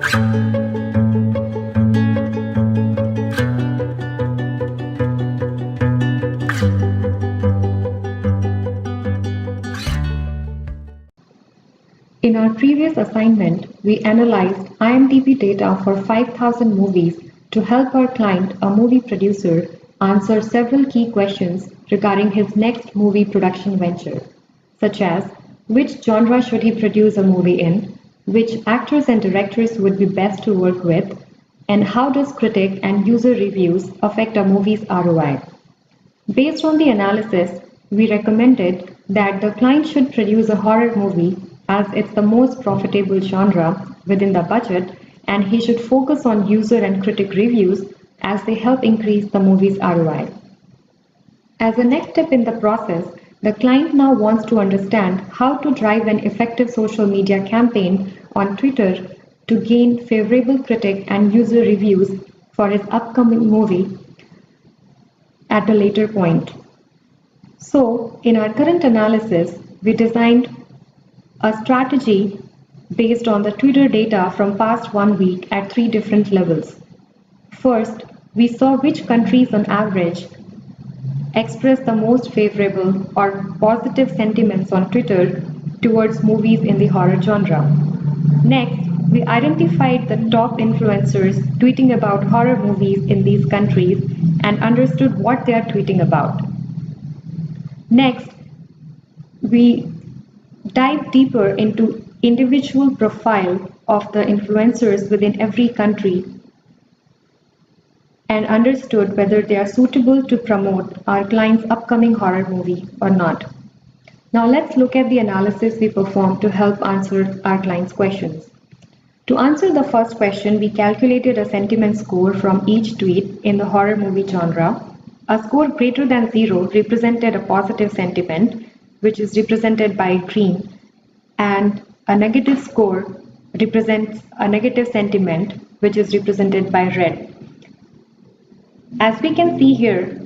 In our previous assignment, we analyzed IMDb data for 5,000 movies to help our client, a movie producer, answer several key questions regarding his next movie production venture, such as which genre should he produce a movie in, which actors and directors would be best to work with, and how does critic and user reviews affect a movie's ROI. Based on the analysis, we recommended that the client should produce a horror movie as it's the most profitable genre within the budget, and he should focus on user and critic reviews as they help increase the movie's ROI. As a next step in the process, the client now wants to understand how to drive an effective social media campaign on Twitter to gain favorable critic and user reviews for his upcoming movie at a later point. So, in our current analysis, we designed a strategy based on the Twitter data from past 1 week at 3 different levels. First, we saw which countries on average express the most favorable or positive sentiments on Twitter towards movies in the horror genre. Next, we identified the top influencers tweeting about horror movies in these countries and understood what they are tweeting about. Next, we dive deeper into individual profile of the influencers within every country and understood whether they are suitable to promote our client's upcoming horror movie or not. Now let's look at the analysis we performed to help answer our client's questions. To answer the first question, we calculated a sentiment score from each tweet in the horror movie genre. A score greater than 0 represented a positive sentiment, which is represented by green, and a negative score represents a negative sentiment, which is represented by red. As we can see here,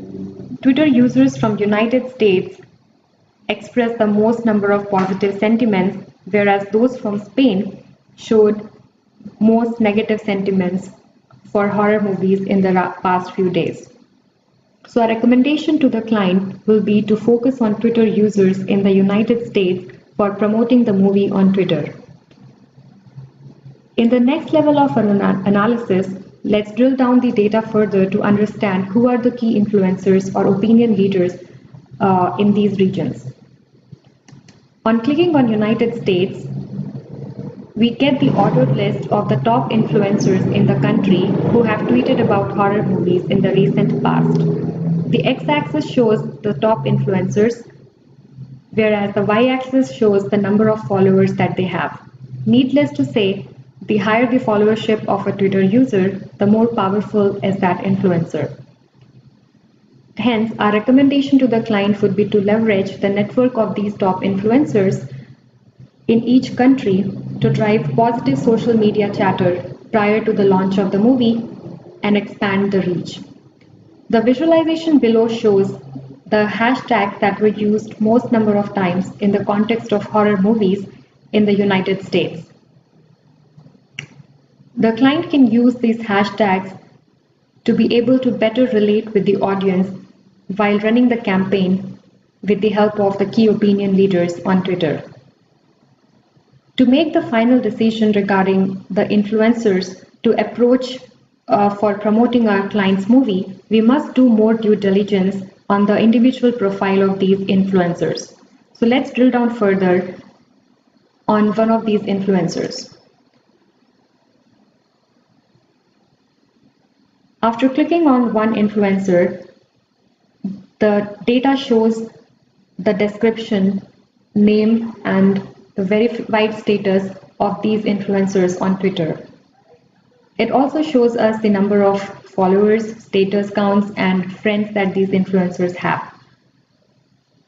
Twitter users from United States expressed the most number of positive sentiments, whereas those from Spain showed most negative sentiments for horror movies in the past few days. So our recommendation to the client will be to focus on Twitter users in the United States for promoting the movie on Twitter. In the next level of analysis, let's drill down the data further to understand who are the key influencers or opinion leaders in these regions. On clicking on United States, we get the ordered list of the top influencers in the country who have tweeted about horror movies in the recent past. The x-axis shows the top influencers, whereas the y-axis shows the number of followers that they have. Needless to say, the higher the followership of a Twitter user, the more powerful is that influencer. Hence, our recommendation to the client would be to leverage the network of these top influencers in each country to drive positive social media chatter prior to the launch of the movie and expand the reach. The visualization below shows the hashtags that were used most number of times in the context of horror movies in the United States. The client can use these hashtags to be able to better relate with the audience while running the campaign with the help of the key opinion leaders on Twitter. To make the final decision regarding the influencers to approach for promoting our client's movie, we must do more due diligence on the individual profile of these influencers. So let's drill down further on one of these influencers. After clicking on one influencer, the data shows the description, name, and the verified status of these influencers on Twitter. It also shows us the number of followers, status counts, and friends that these influencers have.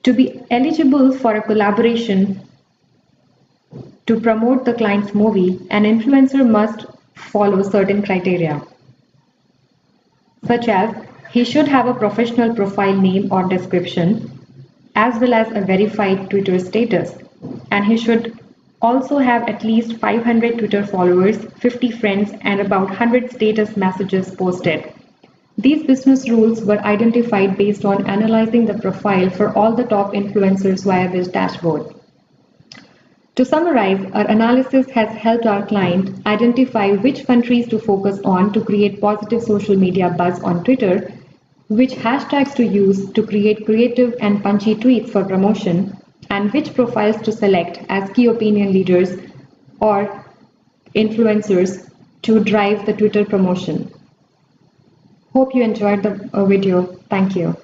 To be eligible for a collaboration to promote the client's movie, an influencer must follow certain criteria, such as he should have a professional profile name or description, as well as a verified Twitter status, and he should also have at least 500 Twitter followers, 50 friends, and about 100 status messages posted. These business rules were identified based on analyzing the profile for all the top influencers via this dashboard. To summarize, our analysis has helped our client identify which countries to focus on to create positive social media buzz on Twitter, which hashtags to use to create creative and punchy tweets for promotion, and which profiles to select as key opinion leaders or influencers to drive the Twitter promotion. Hope you enjoyed the video. Thank you.